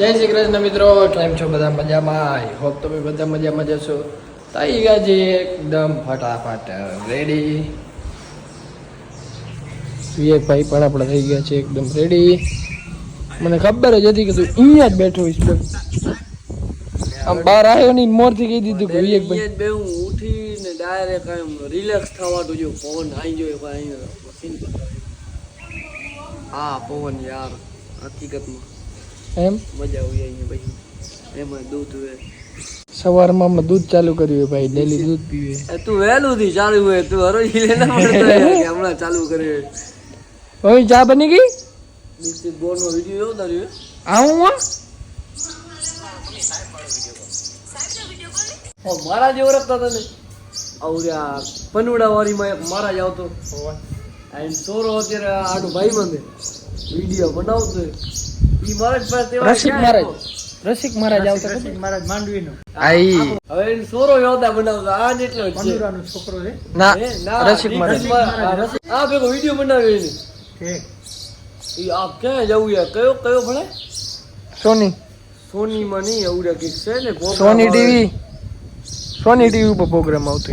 જય શ્રી કૃષ્ણ મિત્રો, કેમ છો બધા? મજામાં? આઈ હોપ તમે બધા મજામાં જશો. થઈ ગયા છે એકદમ ફટાફટ રેડી. ભાઈ પણ આપણે થઈ ગયા છે એકદમ રેડી. મને ખબર જ હતી કે તું અહીંયા જ બેઠો હોઈશ. આમ બહાર આવ્યો નહીં, મોરથી કહી દીધું કે વિવેકભાઈ બે હું ઉઠીને ડાયરેક્ટ એમ રિલેક્સ થવાનું જો પવન આવી ગયો હા પવન યાર હકીકતમાં એમ મજા આવી અહીંયા ભાઈ. એમાં દૂધ હોય સવારમાં હમણાં દૂધ ચાલુ કર્યું ભાઈ, ડેલી દૂધ પીવે. તું વહેલું થી ચાલુ હોય તું હરોઈ લે ના મળતો હમણાં ચાલુ કર્યું. હવે ચા બની ગઈ? ડિસ્ટ્રિક્ટ બોર્ડ નો વિડીયો જોતા રહ્યો આવું મારા જેવો રખતા હતા ને આવડ્યા પનુડા વાળીમાં એક મારા જ આવતો અને સોરો અત્યારે આનું ભાઈ મને વિડીયો બનાવતો ઈ મહારાજ પાસે રસિક મહારાજ આવતા. રસિક મહારાજ માંડવીનો આઈ હવે એનો સોરો યોદા બનાવતો આ જેટલો જ છે. પંડુરાનો છોકરો છે ના ના રસિક મહારાજ આ ભેગો વિડીયો બનાવ્યો એને ઠીક. ઈ આ ક્યાં જવું યાર કયો કયો ભણે સોની માં નહીં આવડે કઈક છે ને સોની ટીવી ઉપર પ્રોગ્રામ આવતો.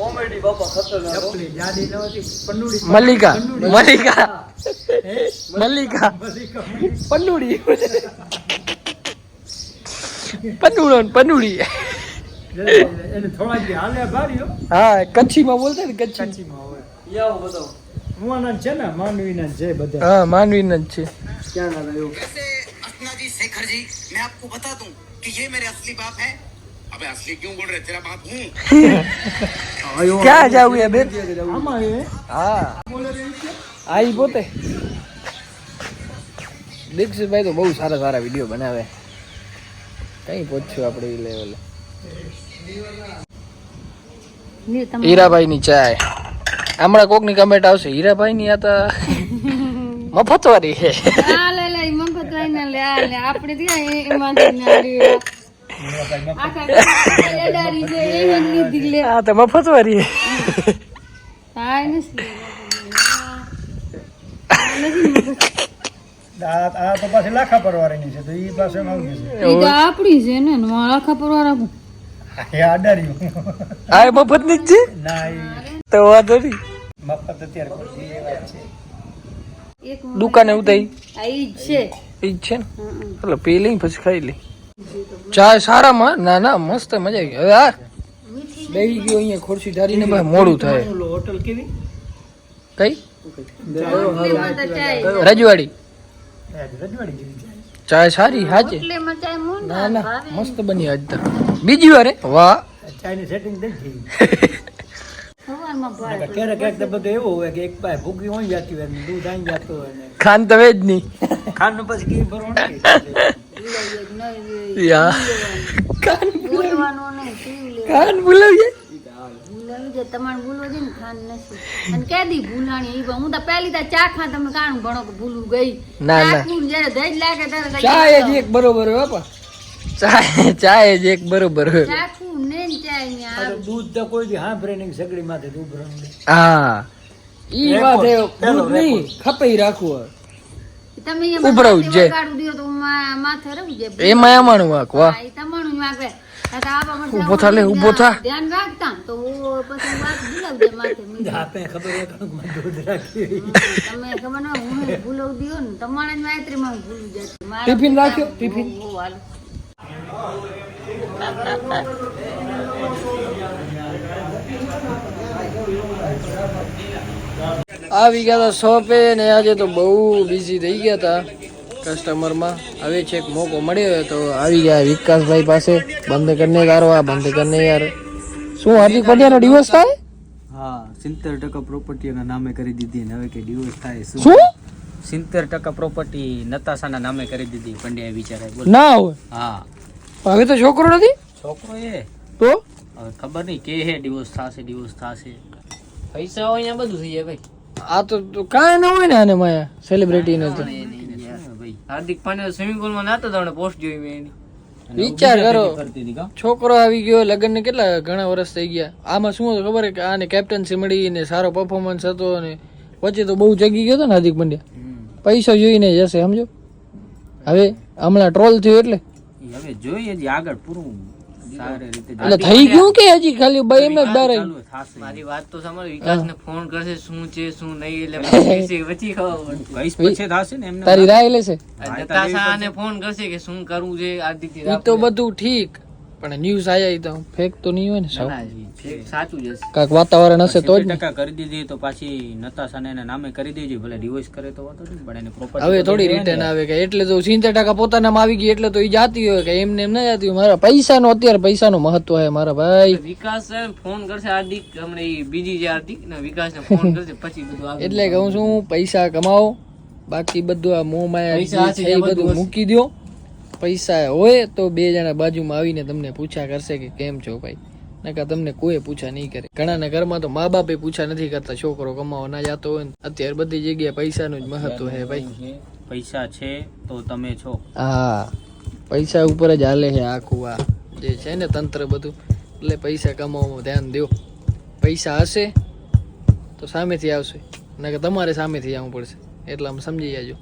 કોમેડી બાપા ખતરનાક હો. ચપલી જાડી ન હતી પન્નુડી મલ્લિકા પન્નુડી એને થોડા દી હાલે ભાર્યો હા, કચ્છીમાં બોલતા ને કચ્છી. કચ્છીમાં હોય યાવ બતાવો મુવાના છે ને માંડવીના છે બધા. હા, માનવીના જ છે. ક્યાં ના રહ્યો अर्चना जी शेखर जी मैं आपको बता दूं कि ये मेरे असली बाप हैं। अबे असली क्यों बोल रहे तेरा बाप हूँ। ક્યાં જાવું યાર બેન? આમાં એ હા આઈ પોતે દીક્ષિતભાઈ તો બહુ સારા સારા વિડીયો બનાવે. કઈ પહોંચ્યું આપણે એ લેવલે. હીરાભાઈ ની ચાય હમણાં કોક ની કમેન્ટ આવશે, હીરાભાઈ ની આ તો મફતવારી છે. આ તો મફતવારી આ તો પાછી લાખા પરવારીની છે તો ઈ પાસે માંગે છે આપડી છે ને લાખા પરવારા એ આડાર્યું આ મફત ની જ છે ના ઈ તો વાંધો નહીં. મફત અત્યારે કોઈ એ વાત છે દુકાને ઉતાઈ ઈ છે એ જ છે ને. ચાલો પી લઈ પછી ખાઈ લઈ. ચા સારામાં ના ના મસ્ત મજા આવી ગઈ. હવે આ બેહી ગયો અહીંયા ખુરશી ધારીને ભાઈ મોડું થાય. હોટલ કેવી કઈ ચાય રજવાડી રજવાડી જેવી છે. ચા સારી હાચે. હોટલેમાં ચાય મોન ના ના મસ્ત બની આજ તો. બીજી વાર વાહ. ચાયની સેટિંગ થઈ ગઈ સવારમાં ભાઈ ક્યારેક ક્યારેક તો બધું એવું હોય કે એક પાસે ભૂખી હોય જતી હોય ને દૂધ આવી જતું હોય ને ખાન તો વેજ નહીં ખાંડ પછી કેવી ભરવાનું યા કાન બોલવાનો નહીં પીવ લે કાન બોલાવીએ. બોલાવી દે તમારે બોલવો છે ને ખાન નથી અને કેદી ભૂલાણી ઈ હું તો પહેલી તો ચા ખા તમે કાણ ભણો કે ભૂલું ગઈ ના ના ચાખું જ્યારે દઈ લાગે ત્યારે ચા જ એક બરોબર હોય બાપા. ચા જ એક બરોબર હોય. ચાખું ને ચાય ને આ તો દૂધ તો કોઈ દી હાંભળે નહીં સગડી માથે દૂધ ભરવાનું હા ઈ વાત હે. દૂધ નહીં ખપાઈ રાખવું તમે ઉભરાવું છે. કાઢું દિયો તો માથે રહું જાય એમાં એમાંનું વાક વાહ. એ તમારું વાગે ઊભો થા લે, ઊભો થા. ધ્યાન રાખતા તો પછી વાત ભૂલાવજે માથે મીઠી. આપણે ખબર હોય કે દૂધ રાખી તમે ખબર ના હું ભૂલાવ દિયો ને તમારે માત્રીમાં ભૂલું જશે ટિફિન રાખ્યો ટિફિન. આવી ગયા હતા શોપે ને આજે તો બહુ બિઝી થઈ ગયા હતા કસ્ટમરમાં. હવે છે એક મોકો મળ્યો તો આવી ગયા વિકાસભાઈ પાસે. બંધ કરને યાર બંધ કરને યાર. શું હાર્દિક પંડ્યાનો ડિવોર્સ થાય? હા 70% પ્રોપર્ટી એના નામે કરી દીધી ને હવે કે ડિવોર્સ થાય શું? શું 70% પ્રોપર્ટી નતાશાના નામે કરી દીધી પંડ્યા વિચારે બોલ. ના હોય હા હવે તો છોકરો નથી છોકરો એ તો હવે ખબર નહીં કે હે ડિવોર્સ થશે પૈસા હોય અહીંયા બધું થઈ જાય ભાઈ. આ તો કાંઈ ના હોય ને આને માયા સેલિબ્રિટી ને તો. ભાઈ હાર્દિક પાંડ્યા સ્વિમિંગ પુલ માં નાતો તો પોસ્ટ જોઈ મેં એની. વિચાર કરો, છોકરો આવી ગયો, લગ્ન ને કેટલા ઘણા વર્ષ થઈ ગયા. આમાં શું હતું ખબર આને કેપ્ટનસી મળી ને સારો પરફોર્મન્સ હતો ને વચ્ચે તો બહુ જગી ગયો હતો ને હાર્દિક પંડ્યા. પૈસો જોઈને જશે, સમજો. હવે હમણાં ટ્રોલ થયું એટલે હવે જોઈએ હજી આગળ પૂરું સારી રીતે એટલે થઈ ગયું કે હજી ખાલી ભાઈ એમને જ ડરે. ચાલુ થશે. મારી વાત તો સાંભળો, વિકાસને ફોન કરશે શું છે શું નહીં, એટલે પછી ખબર કઈશ પછી થશે ને એમને તારી રાય લેશે પડશે. નતાશાને ફોન કરશે કે શું કરવું છે આદિત્ય એ તો બધું ઠીક, પણ ન્યૂઝ આયા તો ફેક તો નહીં હોય ને સાવ. સાચું જ હશે. કાંઈક વાતાવરણ હશે તો જ ને. 70% કરી દીધી તો પાછી નતાશાને એના નામે કરી દેજો, ભલે ડિવોર્સ કરે તો વાંધો નહીં, પણ એને property હવે તો થોડી દેવાની રિટર્ન ને. આવે કે એટલે તો 70% પોતાનામાં આવી ગઈ એટલે તો એ જાતી હોય કે એમને એમ ના જાતી હોય. મારા પૈસાનો અત્યારે પૈસાનો મહત્વ છે મારા ભાઈ. વિકાસ ફોન કરશે હાર્દિક, હમણાં ઈ બીજી જે હાર્દિક ને વિકાસને ફોન કરશે પછી બધું આગળ એટલે કહું છું પૈસા કમાવો, બાકી બધું આ મોહ માયા પૈસા જે છે એ બધું મૂકી દો. પૈસા હોય તો બે જણા બાજુમાં આવીને તમને પૂછા કરશે કે કેમ છો ભાઈ, નકર તમને કોઈ પૂછા નહીં કરે. ઘણાના ઘરમાં તો મા બાપે પૂછા નથી કરતા, છોકરો કમાવા ના જતો હોય ને. અત્યારે બધી જગ્યાએ પૈસાનું જ મહત્વ છે ભાઈ. પૈસા છે તો તમે છો. હા, પૈસા ઉપર જ હાલે છે આખું આ જે છે ને તંત્ર બધું. એટલે પૈસા કમાવામાં ધ્યાન દો. પૈસા હશે તો સામેથી આવશે, નકર તમારે સામેથી આવવું પડશે. એટલે આમ સમજી જાજો.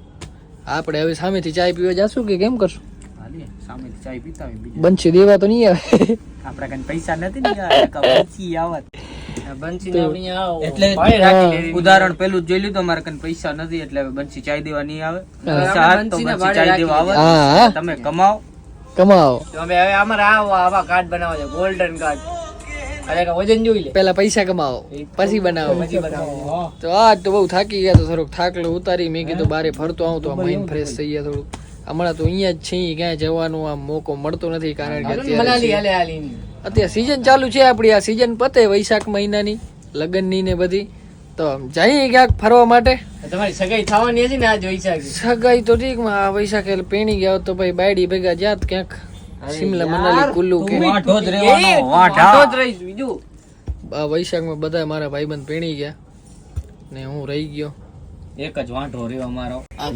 આપણે હવે સામેથી ચાય પીવા જાશું કે કેમ કરશું? હાલીએ સામેથી ચાય પીતા હોય બીજું. બંછી દેવા તો નહીં આવે. આપડા કઈ પૈસા નથી ને યાર, બંસી આવત. બંસીને આપણે અહીંયા આવો. એટલે ભાઈ રાખી લેવી. ઉદાહરણ પેલું જ જોઈ લીધું, મારે કઈ પૈસા નથી એટલે હવે બંસી ચાય દેવા નહીં આવે. હા. પૈસા હાથ તો બંસીને બંસી ભાડે ચાય રાખી દેવા લેવી. હા. આવે. તમે કમાઓ. કમાવો. તો અમે હવે અમારે આવા કાર્ડ બનાવવા છે, ગોલ્ડન કાર્ડ. અરે કે વજન જોઈ લે પેલા પૈસા કમાવો પછી બનાવો. પછી બનાવો. તો આજ તો બહુ થાકી ગયા, તો થોડોક થાકલો ઉતારી મેં કીધું બારે ફરતો આવું તો માઇન્ડ ફ્રેશ થઈ ગયા થોડું. હમણાં તો અહીંયા જ છીએ, ક્યાંય જવાનો આમ મોકો મળતો નથી કારણ કે મનાલી અત્યારે હાલે હાલી. અત્યારે સીઝન ચાલુ છે આપણી. આ સીઝન પતે વૈશાખ મહિનાની લગ્નની ને બધી, તો જઈએ ક્યાંક ફરવા માટે. તમારી સગાઈ થવાની હતી ને આજ વૈશાખ. સગાઈ તો ઠીક માં આ વૈશાખે પેણી ગયા હોત તો ભાઈ બાયડી ભેગા જાત ક્યાંક શિમલા મનાલી કુલ્લુ કે વાંઢો જ રહેવાનો, વાંઢા. વાંઢો જ રહીશ બીજું. આ વૈશાખમાં બધા મારા ભાઈબંધ પેણી ગયા ને હું રહી ગયો. એક જ વાંઢો રહ્યો અમારો. આ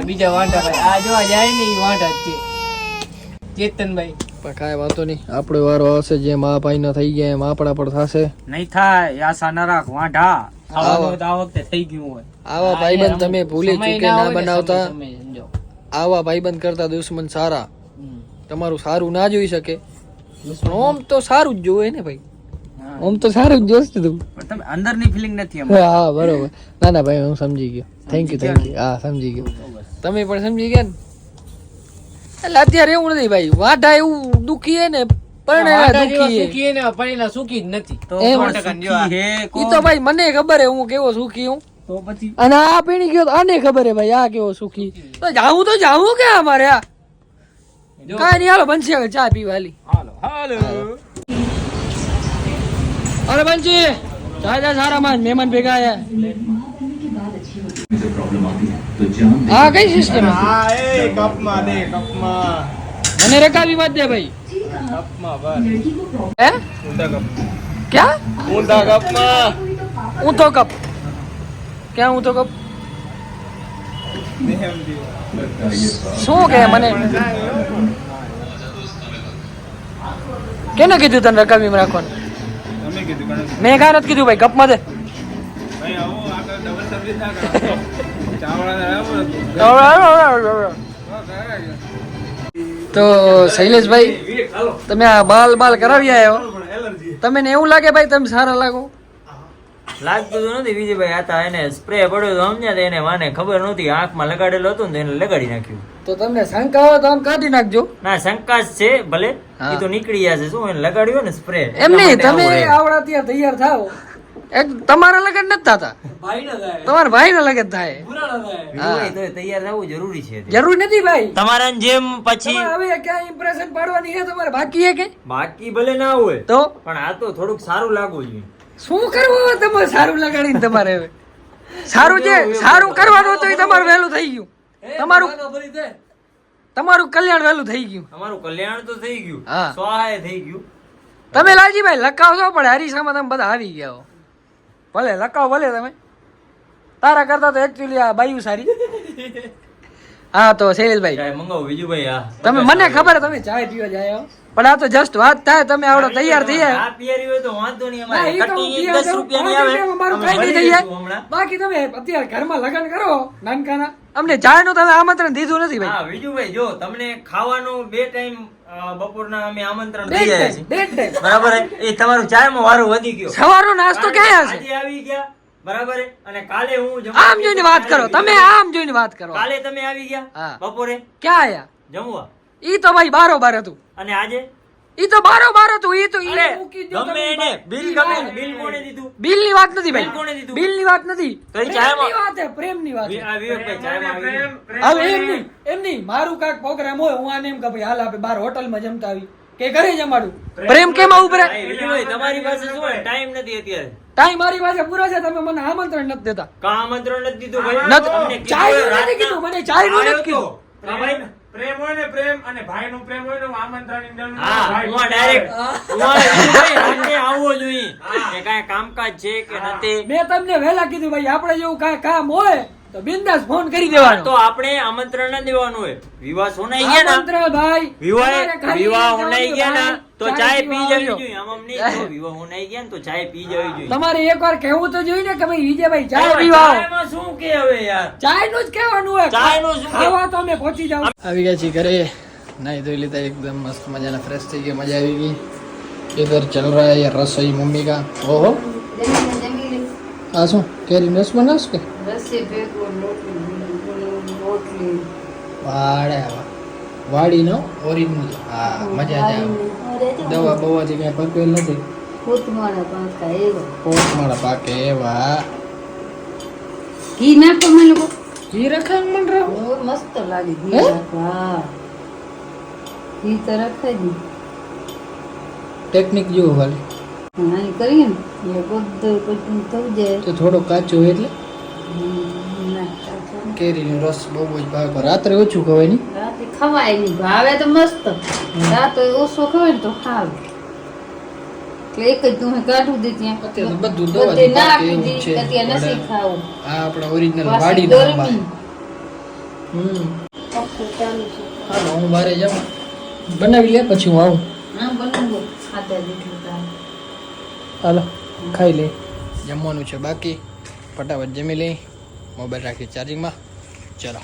બીજા વાંઢા ભાઈ આ જોવા જાય ને ઈ વાંઢા જ છે. ચેતનભાઈ પણ કાંઈ વાંધો નહીં, આપણો વારો આવશે. જેમ આ ભાઈ થઈ ગયા એમ આપણા પર થશે. નહીં થાય, આશા ન રાખ વાંઢા. ખાવાનું તો આ વખતે થઈ ગયું હોય. આવા ભાઈબંધ તમે ભૂલી સમય ચૂકે ના ના હોય ને, બનાવતા. સમય સમજો. આવા ભાઈબંધ કરતા દુશ્મન સારા. તમારું સારું ના જોઈ શકે, પણ ઓમ તો સારું જ જોવે ને ભાઈ. ઓમ તો સારું જ જોશ તું. પણ તમે અંદરની ફિલિંગ નથી એમ. હા બરોબર. ના ના ભાઈ હું સમજી ગયો. Thank you. હા સમજી ગયો. તમે પણ સમજી ગયા ને. એટલે અત્યારે એવું નથી ભાઈ, વાઢા એવું દુખી હે ને પરણેલા વાંઢા જેવા દુખી હે. સુખી ને પરણેલા સુખી જ નથી. તો એમ કોણ ટકા સુખી જેવા. હે, ઈ કોણ? તો ભાઈ મને ખબર હે હું કેવો સુખી હું. તો પછી અને આ પીણી ગયો તો આને ખબર હે ભાઈ આ કેવો સુખી. તો જાવું કે અમારે આ જો. કાંઈ નહીં, હાલો બંસી આગળ ચા પીવા હાલી. હાલો હાલો. અરે બંસી જા જા સારા માન મહેમાન ભેગા આયા. હા કઈ સિસ્ટમ મને રકાવી વાત દે ભાઈ. હે ક્યાં ઊંધો કપ ક્યાં ઊંધો કપ શું કે મને કેને કીધું તને રકાવી રાખવાનું? મેં કાંઈ નથી કીધું ભાઈ, કપમાં દે. તો શૈલેષભાઈ તમે આ બાલ બાલ કરાવી આવ્યો, તમને એવું લાગે ભાઈ તમે સારા લાગો? લાગતું તો નથી વિજયભાઈ, આ તા એને સ્પ્રે પડ્યો તો સમજ્યા તા, એને માને ખબર નહોતી, આંખમાં લગાડેલો હતો ને તો એને લગાડી નાખ્યું. તો તમને શંકા હોય તો આમ કાઢી નાખજો. ના શંકાશ છે ભલે, હા. એ તો નીકળી જશે, શું એને લગાડ્યો ને સ્પ્રે. એમ નહીં, તમે આવડા ત્યાં તૈયાર થાવ. એક તમારા લગન નથી થતા, તમારા ભાઈ ના લગન થાય. તો તૈયાર થવું જરૂરી છે. જરૂર નથી ભાઈ, તમારા જેમ પછી તમારે હવે ક્યાં ઇમ્પ્રેશન પાડવાની છે તમારે બાકી છે કે? બાકી ભલે ના હોય તો પણ આ તો થોડુંક સારું લાગવું જોઈએ. શું કરવું હવે તમારે સારું લગાડીને? તમારે હવે સારું છે, સારું કરવાનું હતું એ તમારું વહેલું થઈ ગયું. તમારું કલ્યાણ વહેલું થઈ ગયું. અમારું કલ્યાણ તો થઈ ગયું, હા. સહાય થઈ ગયું. તમે લાલજીભાઈ લખાવશો પણ હરીસામાં તમે બધા આવી ગયા હો. ભલે લખાવ ભલે તમે, તારા કરતા તો એકચ્યુઅલી આ બાયુ સારી. હા તો શૈલેષભાઈ ચાય મંગાવો વિજુભાઈ. હા તમે મને ખબર તમે ચાય પીવા જાય હો. પણ આ તો જસ્ટ વાત થાય, તમે આવડો તૈયાર થઈ જાય. આ પિયરી હોય તો વાંધો નહીં, ના, અમારે ઈ તો કટિંગ હું 10 રૂપિયાની આવે, અમારું અમે કાંઈ નહીં ભરી થઈ જાય. દઈશું હમણાં. બાકી તમે અત્યારે ઘરમાં લગ્ન કરો નાનકાના અમને ચાયનું તમે આમંત્રણ દીધું નથી ભાઈ. હા વિજુભાઈ જો તમને ખાવાનું 2 ટાઈમ બપોરના અમે આમંત્રણ Date દઈ રહ્યા time, છીએ date time. બરાબર હે? એ તમારું ચાયમાં વારો વધી ગયો સવારનો નાસ્તો ક્યાં હશે? આજે આવી ગયા બરાબર હે? અને કાલે હું આમ જોઈને વાત કરો તમે, આમ જોઈને વાત કરો. કાલે તમે આવી ગયા હા. બપોરે ક્યાં આયા? જમવા ઈ તો ભાઈ બારોબાર હતું. અને આજે ઈ તો બારોબાર હતું. ઈ તો ઈ અરે, મૂકી દ્યો ગમે તમે. એને બિલ કોણે દીધું બિલની વાત નથી બિલ કોણે ભાઈ. દીધું? બિલની વાત નથી. તો ઈ ચાયમાં- પ્રેમની વાત છે, પ્રેમની વાત છે. આ વિવેકભાઈ ચાયમાં આવી ગયા. હવે એમ નહીં મારું કાંઈક પ્રોગ્રામ હોય હું આને એમ કે ભાઈ હાલ આપણે બહાર હોટલમાં જમતા આવી કે ઘરે જમાડું. પ્રેમ કેમ આવું પડે? ભાઈ, વિજુભાઈ, તમારી પાસે શું હોય? ટાઈમ નથી અત્યારે ટાઈમ મારી પાસે પૂરો છે, તમે મને આમંત્રણ નથી દેતા. કા આમંત્રણ નથી દીધું ભાઈ નથી. તમને કીધું ચાયનું હોય નથી કીધું, રાતના. મને ચાયનું નથી આવ્યો કીધું. તો. હા ભાઈ. પ્રેમ હોય ને પ્રેમ અને ભાઈ નું પ્રેમ હોય ને હું આમંત્રણ ની જરૂર હા, ભાઈ હું direct- હું વિજુભાઈ, રાતે આવવો જોઈએ કે કાંઈ કામકાજ છે કે નથી મેં તમને વહેલા કીધું ભાઈ આપણે જેવું કાંઈ કામ હોય તો બિંદાસ ફોન કરી દેવાનો. તો આપણે આમંત્રણ ના દેવાનું હોય વિવાહ સોનાઈ ગયા ના આમંત્રણ ભાઈ તમારે ખાલી વિવાહ જવાનું હોનાઈ કે ગયા ના ભાઈ, તો ચાય પીવા પી જવી આવજો. જોઈએ આમ નહીં તો વિવાહ હોનાઈ ગયા ને તો ચાય પી જવી જોઈએ તમારે એકવાર કહેવું તો જોઈએ ને કે ભાઈ વિજયભાઈ ચાય પીવા આવો. ચાયમાં શું કે હવે યાર ચાયનું જ કહેવાનું હોય. ચાયનું શું કે? ખાવા તો અમે પહોંચી જાવ. આવી ગયા છીએ ઘરે, નાઈ ધોઈ લીધા, એકદમ મસ્ત મજાના ફ્રેશ થઈ ગયા, મજા આવી ગઈ. इधर चल रहा है ये रसोई मम्मी का. ओहो આ શું કેરી રસ બનાવશ કે? વાડીનો ઓરિજિનલ. હા મજા જ આવે. દવા બવાથી કઈ પકવેલ નથી. પોતમાળા પાકે એવા. ઘી નાખો અમે લોકો ઘી રખાય મન રહો. મસ્ત લાગે હે? હા ઘી તો રખાય દી ટેકનિક જેવું ખાલી હા કરીએ ને એટલે બધું પછી થઈ જાય તો થોડો કાચો હોય એટલે ના, કાચું. કેરીનો રસ બહુ જ ભાવે. રાત્રે ઓછું ખવાય નહીં. રાતે ખવાય નહીં, ભાવે તો મસ્ત, રાતે ઓછો ખવાય ને તો ખાવ. એટલે એક જ તું કાઢું દે ત્યાં અત્યારે તો બધું બધે દવાથી ના પાકે આપી એવું દી છે. કે ત્યાં નથી ખાવું. આ આપણા ઓરિજિનલ પાછી વાડીનો આંબા. ગરમી. હમ પંખો ચાલુ છે. હાલો હું બહાર જાઉં, બનાવી લે પછી હું આવું. હા બનાવો ખાતા જેટલું તારે. હાલો ખાઈ લે. જમવાનું છે બાકી, ફટાફટ જમી લઈ, મોબાઈલ રાખી ચાર્જિંગમાં. ચલો.